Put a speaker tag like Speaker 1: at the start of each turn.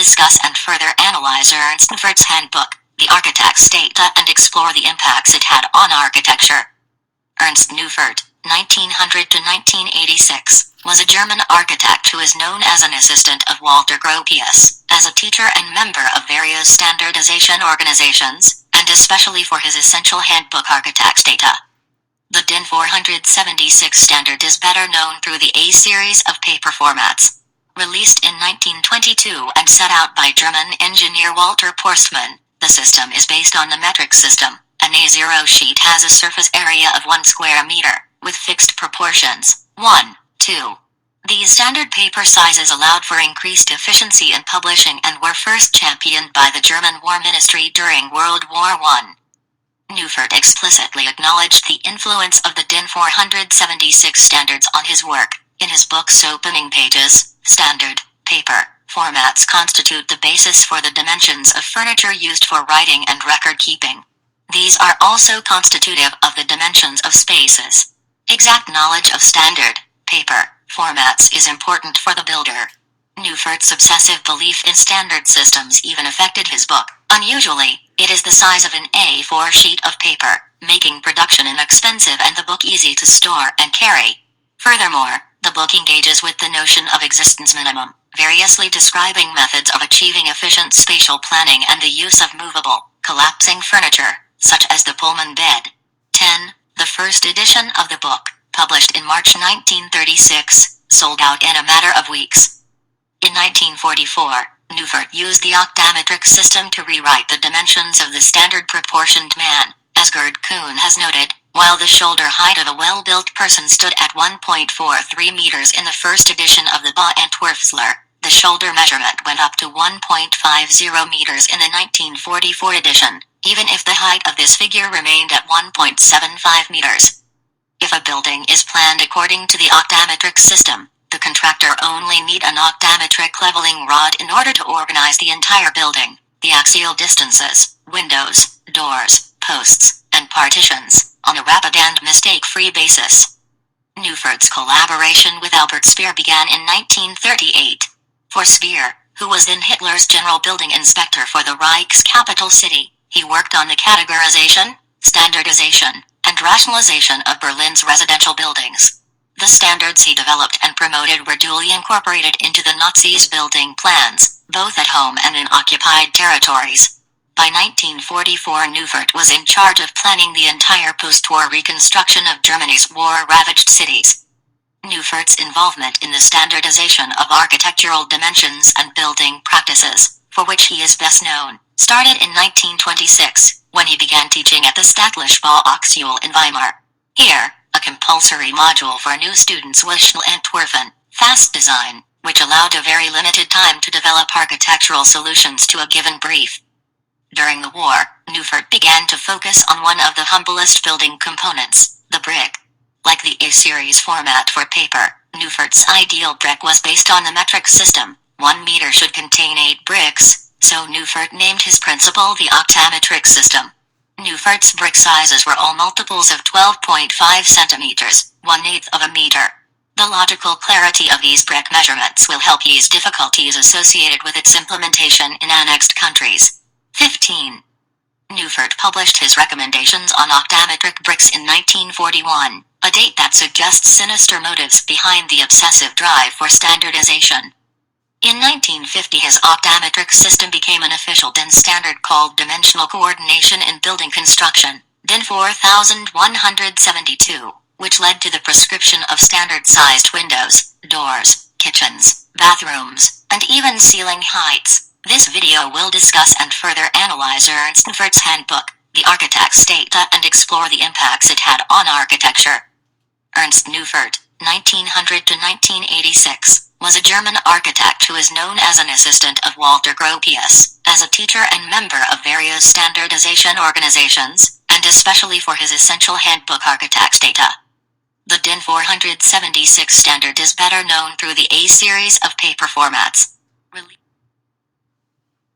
Speaker 1: discuss and further analyze Ernst Neufert's handbook, The Architect's Data, and explore the impacts it had on architecture. Ernst Neufert, 1900 to 1986, was a German architect who is known as an assistant of Walter Gropius, as a teacher and member of various standardization organizations, and especially for his essential handbook Architect's Data. The DIN 476 standard is better known through the A series of paper formats. Released in 1922 and set out by German engineer Walter Postmann, the system is based on the metric system. An A0 sheet has a surface area of 1 square meter, with fixed proportions, 1, 2. These standard paper sizes allowed for increased efficiency in publishing and were first championed by the German War Ministry during World War I. Neufert explicitly acknowledged the influence of the DIN 476 standards on his work. In his book's opening pages, standard paper formats constitute the basis for the dimensions of furniture used for writing and record keeping. These are also constitutive of the dimensions of spaces. Exact knowledge of standard paper formats is important for the builder. Neufert's obsessive belief in standard systems even affected his book. Unusually, it is the size of an A4 sheet of paper, making production inexpensive and the book easy to store and carry. Furthermore, the book engages with the notion of existence minimum, variously describing methods of achieving efficient spatial planning and the use of movable, collapsing furniture, such as the Pullman bed. 10. The first edition of the book, published in March 1936, sold out in a matter of weeks. In 1944, Neufert used the Octametric system to rewrite the dimensions of the standard proportioned man, as Gerd Kuhn has noted. While the shoulder height of a well-built person stood at 1.43 meters in the first edition of the Ba Entwurfsler, the shoulder measurement went up to 1.50 meters in the 1944 edition, even if the height of this figure remained at 1.75 meters. If a building is planned according to the Octametric system, the contractor only need an Octametric leveling rod in order to organize the entire building, the axial distances, windows, doors, posts, and partitions, on a rapid and mistake-free basis. Neufert's collaboration with Albert Speer began in 1938. For Speer, who was then Hitler's general building inspector for the Reich's capital city, he worked on the categorization, standardization, and rationalization of Berlin's residential buildings. The standards he developed and promoted were duly incorporated into the Nazis' building plans, both at home and in occupied territories. By 1944, Neufert was in charge of planning the entire post-war reconstruction of Germany's war-ravaged cities. Neufert's involvement in the standardization of architectural dimensions and building practices, for which he is best known, started in 1926, when he began teaching at the Staatliche Bauhochschule in Weimar. Here, a compulsory module for new students was Schnellentwürfen, fast design, which allowed a very limited time to develop architectural solutions to a given brief. During the war, Neufert began to focus on one of the humblest building components, the brick. Like the A-series format for paper, Neufert's ideal brick was based on the metric system. 1 meter should contain 8 bricks, so Neufert named his principle the Octametric system. Neufert's brick sizes were all multiples of 12.5 centimeters, 1/8 of a meter. The logical clarity of these brick measurements will help ease difficulties associated with its implementation in annexed countries. 15. Neufert published his recommendations on octametric bricks in 1941, a date that suggests sinister motives behind the obsessive drive for standardization. In 1950, his octametric system became an official DIN standard called Dimensional Coordination in Building Construction, DIN 4172, which led to the prescription of standard-sized windows, doors, kitchens, bathrooms, and even ceiling heights. This video will discuss and further analyze Ernst Neufert's handbook, The Architect's Data, and explore the impacts it had on architecture. Ernst Neufert, 1900 to 1986, was a German architect who is known as an assistant of Walter Gropius, as a teacher and member of various standardization organizations, and especially for his essential handbook Architect's Data. The DIN 476 standard is better known through the A series of paper formats.